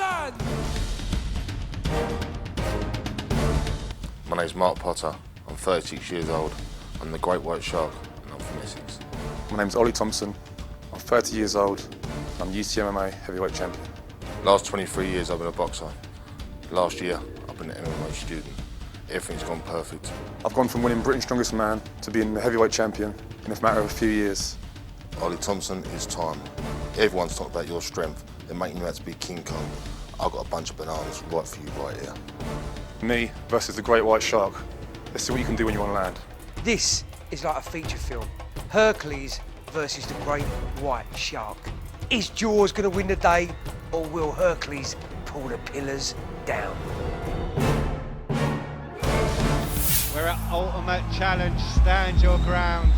Thompson! My name's Mark Potter. I'm 36 years old. I'm the Great White Shark, and I'm from Essex. My name's Oli Thompson. I'm 30 years old. I'm ucmma heavyweight champion. Last 23 years I've been a boxer. Last year I've been an MMA student. Everything's gone perfect. I've gone from winning Britain's Strongest Man to being the heavyweight champion in a matter of a few years. Oli Thompson, it's time. Everyone's talking about your strength. They're making you out to be King Kong. I've got a bunch of bananas right for you right here. Me versus the Great White Shark. Let's see what you can do when you want to land. This is like a feature film. Hercules versus the Great White Shark. Is Jaws going to win the day, or will Hercules pull the pillars down? We're at Ultimate Challenge, stand your ground.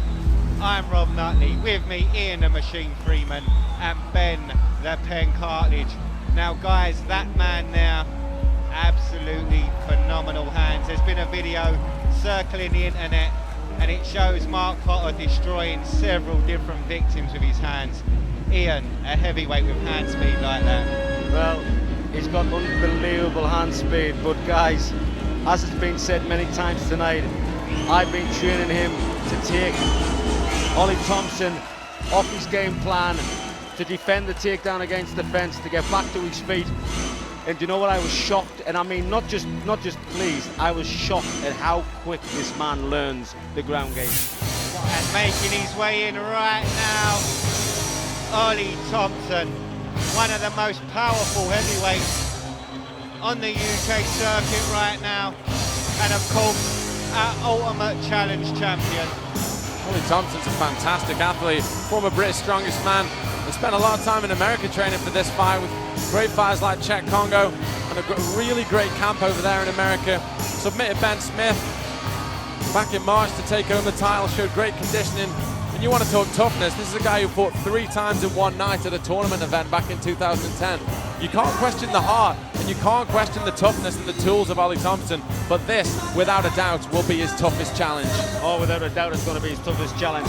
I'm Rob Nutley, with me Ian the Machine Freeman and Ben the Pen Cartledge. Now guys, that man there, absolutely phenomenal hands. There's been a video circling the internet and it shows Mark Potter destroying several different victims with his hands. Ian, a heavyweight with hand speed like that. Well, he's got unbelievable hand speed, but guys, as has been said many times tonight, I've been training him to take Oli Thompson off his game plan, to defend the takedown against the fence, to get back to his feet. And you know what, I was shocked, and I mean not just pleased, I was shocked at how quick this man learns the ground game. And making his way in right now, Oli Thompson, one of the most powerful heavyweights on the UK circuit right now, and of course, our Ultimate Challenge champion. Oli Thompson's a fantastic athlete, former British Strongest Man, and spent a lot of time in America training for this fight with great fighters like Czech Congo, and a really great camp over there in America. Submitted Ben Smith back in March to take home the title, showed great conditioning. And you want to talk toughness, this is a guy who fought 3 times in one night at a tournament event back in 2010. You can't question the heart, and you can't question the toughness and the tools of Oli Thompson, but this, without a doubt, will be his toughest challenge. Oh, without a doubt, it's going to be his toughest challenge.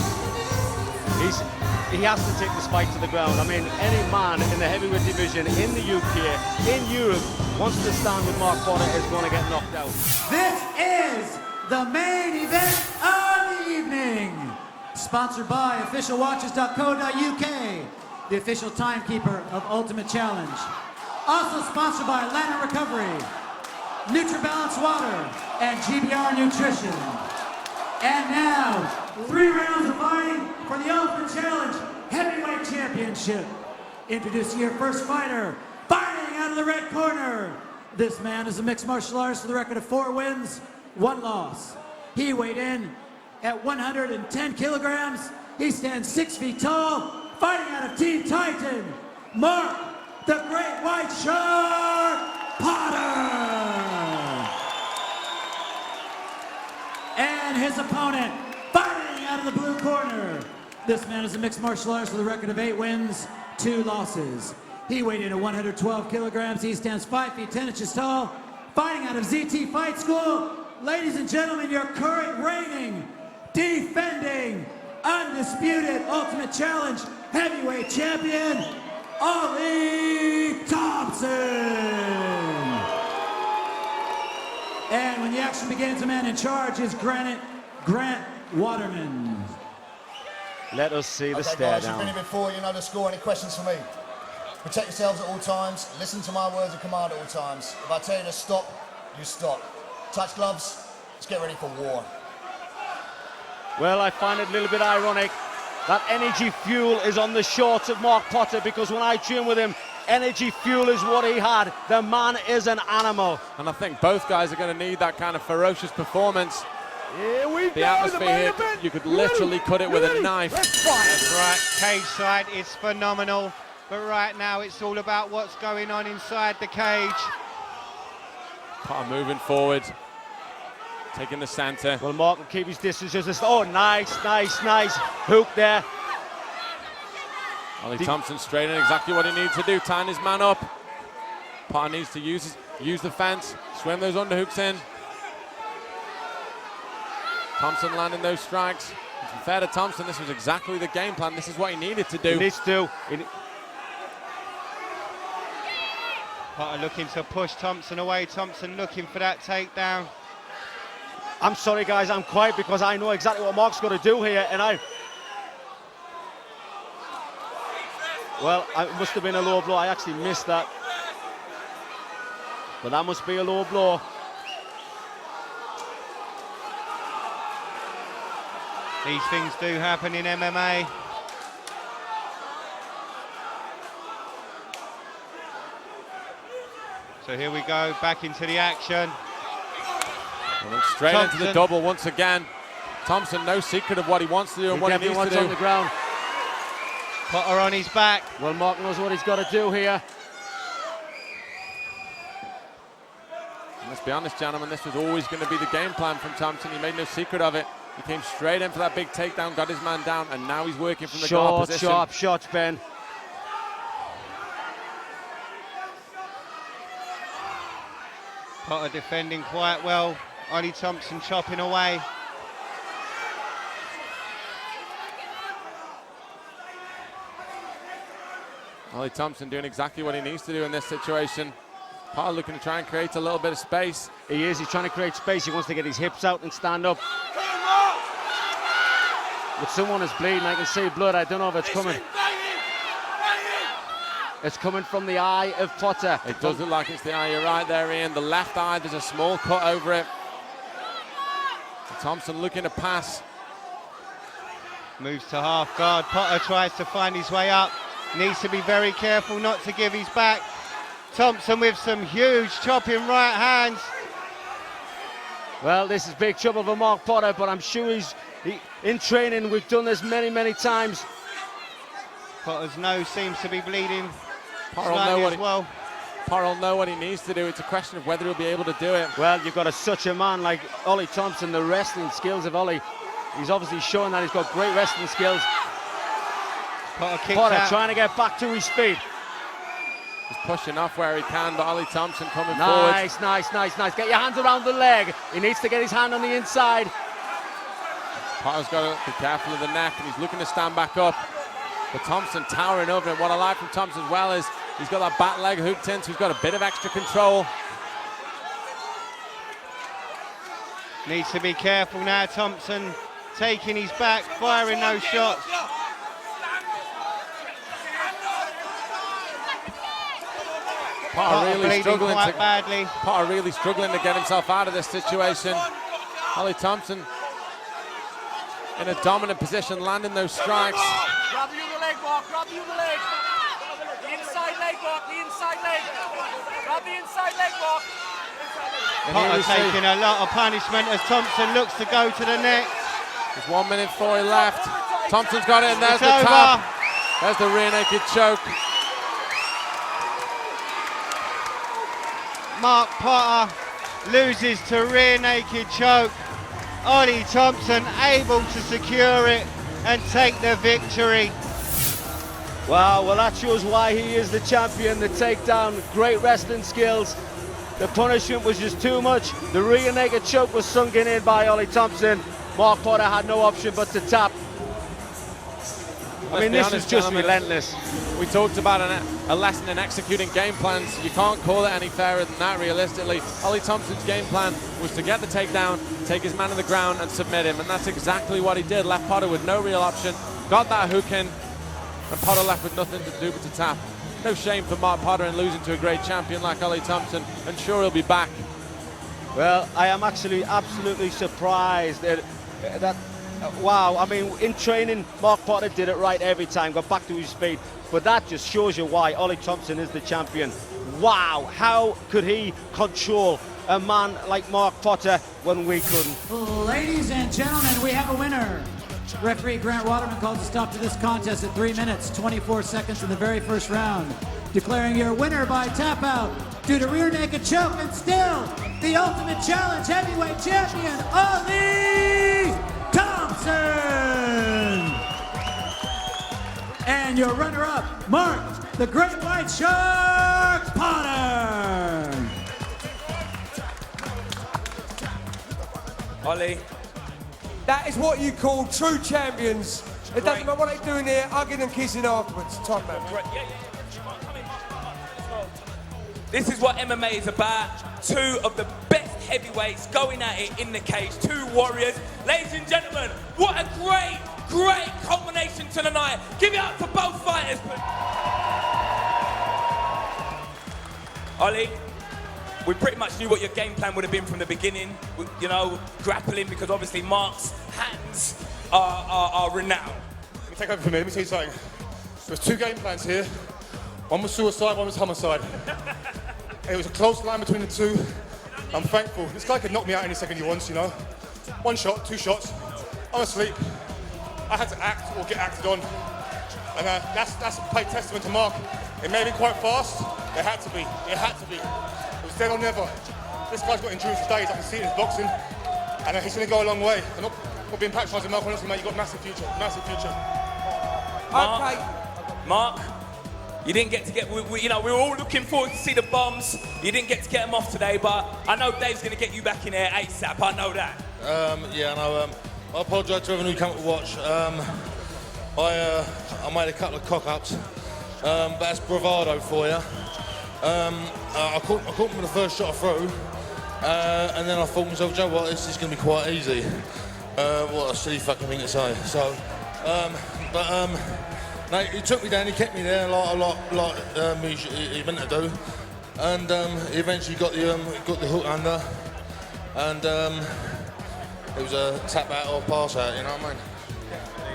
He has to take this fight to the ground. I mean, any man in the heavyweight division in the UK, in Europe, wants to stand with Mark Potter is going to get knocked out. This is the main event of the evening. Sponsored by officialwatches.co.uk, the official timekeeper of Ultimate Challenge. Also sponsored by Atlanta Recovery, NutriBalance Water, and GBR Nutrition. And now, 3 rounds of fighting for the Ultimate Challenge Heavyweight Championship. Introducing your first fighter, fighting out of the red corner. This man is a mixed martial artist with a record of 4 wins, 1 loss. He weighed in at 110 kilograms. He stands 6 feet tall, fighting out of Team Titan, Mark the Great White Shark Potter. And his opponent, fighting out of the blue corner. This man is a mixed martial artist with a record of 8 wins, 2 losses. He weighed in at 112 kilograms. He stands 5 feet 10 inches tall, fighting out of ZT Fight School. Ladies and gentlemen, your current reigning, defending, undisputed Ultimate Challenge Heavyweight Champion, Oli Thompson. And when the action begins, the man in charge is Grant Waterman. Let us see the Okay, stare guys, down. you've been here before, you know the score. Any questions for me? Protect yourselves at all times. Listen to my words of command at all times. If I tell you to stop, you stop. Touch gloves. Let's get ready for war. Well, I find it a little bit ironic that energy fuel is on the shorts of Mark Potter, because when I train with him, energy fuel is what he had. The man is an animal. And I think both guys are going to need that kind of ferocious performance. Here we go, The atmosphere here, you could literally cut it with a knife. That's right, cage side is phenomenal, but right now it's all about what's going on inside the cage. Potter moving forward, taking the center. Well, Mark will keep his distance. Just oh, nice hook there. Oli Thompson straightening exactly what he needs to do, tying his man up. Potter needs to use the fence, swim those underhooks in. Thompson landing those strikes. To be fair to Thompson, this was exactly the game plan. This is what he needed to do. He needs to. Potter looking to push Thompson away. Thompson looking for that takedown. I'm sorry, guys, I'm quiet because I know exactly what Mark's got to do here, and well, it must have been a low blow. I actually missed that. But that must be a low blow. These things do happen in MMA. So here we go, back into the action. And then straight into the double once again. Thompson, no secret of what he wants to do and what he needs to do. On the ground. Potter on his back. Well, Mark knows what he's got to do here. And let's be honest, gentlemen, this was always going to be the game plan from Thompson. He made no secret of it. He came straight in for that big takedown, got his man down, and now he's working from the guard position. Sharp shots, Ben. Potter defending quite well. Oli Thompson chopping away. Oli Thompson doing exactly what he needs to do in this situation. Potter looking to try and create a little bit of space. He is, he's trying to create space. He wants to get his hips out and stand up. But someone is bleeding, I can see blood. I don't know if it's coming. It's coming from the eye of Potter. It does look like it's the eye, you're right there, Ian. The left eye, there's a small cut over it. Thompson looking to pass. Moves to half guard. Potter tries to find his way up. Needs to be very careful not to give his back. Thompson with some huge chopping right hands. Well, this is big trouble for Mark Potter, but I'm sure in training, we've done this many, many times. Potter's nose seems to be bleeding Potter well. will know what he needs to do. It's a question of whether he'll be able to do it. Well, you've got such a man like Oli Thompson, the wrestling skills of Oli. He's obviously showing that he's got great wrestling skills. Potter trying to get back to his feet. He's pushing off where he can, but Oli Thompson coming forward. Nice. Get your hands around the leg. He needs to get his hand on the inside. Potter's got to be careful of the neck, and he's looking to stand back up. But Thompson towering over him. What I like from Thompson as well is he's got that back leg hooked in, so he's got a bit of extra control. Needs to be careful now, Thompson. Taking his back, firing those shots. Potter really struggling quite badly. Potter really struggling to get himself out of this situation. Oli Thompson in a dominant position, landing those strikes. Grab the other leg, Mark. Grab the other leg. The inside leg, Mark. The inside leg. Grab the inside leg, Mark. Potter taking a lot of punishment as Thompson looks to go to the neck. There's 1 minute 40 left. Thompson's got it, and there's It's the over. tap. There's the rear naked choke. Mark Potter loses to rear naked choke. Oli Thompson able to secure it and take the victory. Wow, well that shows why he is the champion. The takedown, great wrestling skills. The punishment was just too much. The rear naked choke was sunken in by Oli Thompson. Mark Potter had no option but to tap. I mean, this is just relentless. We talked about a lesson in executing game plans. You can't call it any fairer than that, realistically. Oli Thompson's game plan was to get the takedown, take his man on the ground and submit him, and that's exactly what he did. Left Potter with no real option, got that hook in, and Potter left with nothing to do but to tap. No shame for Mark Potter in losing to a great champion like Oli Thompson, and sure he'll be back. Well, I am actually absolutely surprised that wow, I mean, in training, Mark Potter did it right every time, got back to his feet. But that just shows you why Oli Thompson is the champion. Wow, how could he control a man like Mark Potter when we couldn't? Ladies and gentlemen, we have a winner. Referee Grant Waterman calls a stop to this contest at 3 minutes, 24 seconds in the very first round. Declaring your winner by tap out due to rear naked choke and still the Ultimate Challenge heavyweight champion, Oli Thompson! And your runner-up, Mark, the Great White Shark Potter! Oli, that is what you call true champions. It doesn't matter what they're doing here, hugging and kissing afterwards. Top man. This is what MMA is about. Two of the best heavyweights going at it in the cage. Two warriors. Ladies and gentlemen, what a great, great culmination to the night. Give it up for both fighters. Oli, we pretty much knew what your game plan would have been from the beginning. You know, grappling, because obviously Mark's hands are renowned. Let me take over from here. Let me tell you something. There's two game plans here. One was suicide, one was homicide. It was a close line between the two. I'm thankful. This guy could knock me out any second he wants, you know. One shot, two shots. I'm asleep. I had to act or get acted on. And that's a paid testament to Mark. It may have been quite fast. It had to be. It had to be. It was dead or never. This guy's got endurance for days. I can see it in his boxing. And he's going to go a long way. I'm not being patronising Mark, honestly, mate. You've got a massive future. Massive future. Mark, you didn't get to get, you know, we were all looking forward to see the bombs. You didn't get to get them off today, but I know Dave's going to get you back in there ASAP. I know that. Yeah, no, I apologise to everyone who came to watch. I made a couple of cock-ups, but that's bravado for you. I caught him with the first shot through, and then I thought to myself, Joe, what, this is going to be quite easy. What a silly fucking thing to say. So, no, he took me down, he kept me there like he meant to do, and he eventually got the hook under, and it was a tap out or pass out, you know what I mean?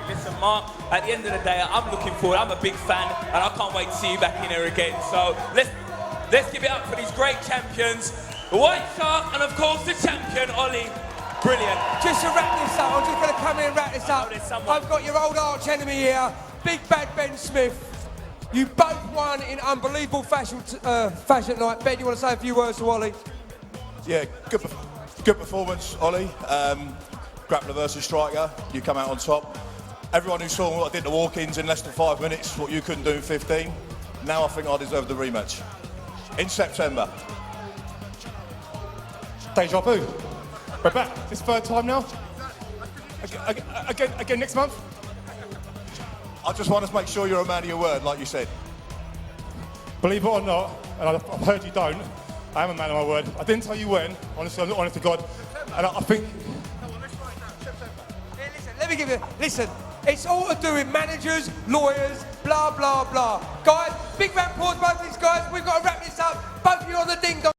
Listen, Mark, at the end of the day, I'm looking forward. I'm a big fan, and I can't wait to see you back in here again. So let's give it up for these great champions, the White Shark, and of course the champion, Oli. Brilliant. Just to wrap this up, I'm just going to come in and wrap this up. I've got your old arch enemy here, Big Bad Ben Smith. You both won in unbelievable fashion tonight. Ben, you want to say a few words to Oli? Yeah, good performance, Oli. Grappler versus striker, you come out on top. Everyone who saw what I did the walk-ins in less than 5 minutes, what you couldn't do in 15, now I think I deserve the rematch. In September. Deja vu. We're back. This third time now. Again next month. I just want to make sure you're a man of your word, like you said. Believe it or not, and I've heard you don't, I am a man of my word. I didn't tell you when, honestly, I'm not honest to God. And I think... Let me give you, listen, it's all to do with managers, lawyers, blah, blah, blah. Guys, big round of applause, both these guys. We've got to wrap this up. Both of you on the ding-dong.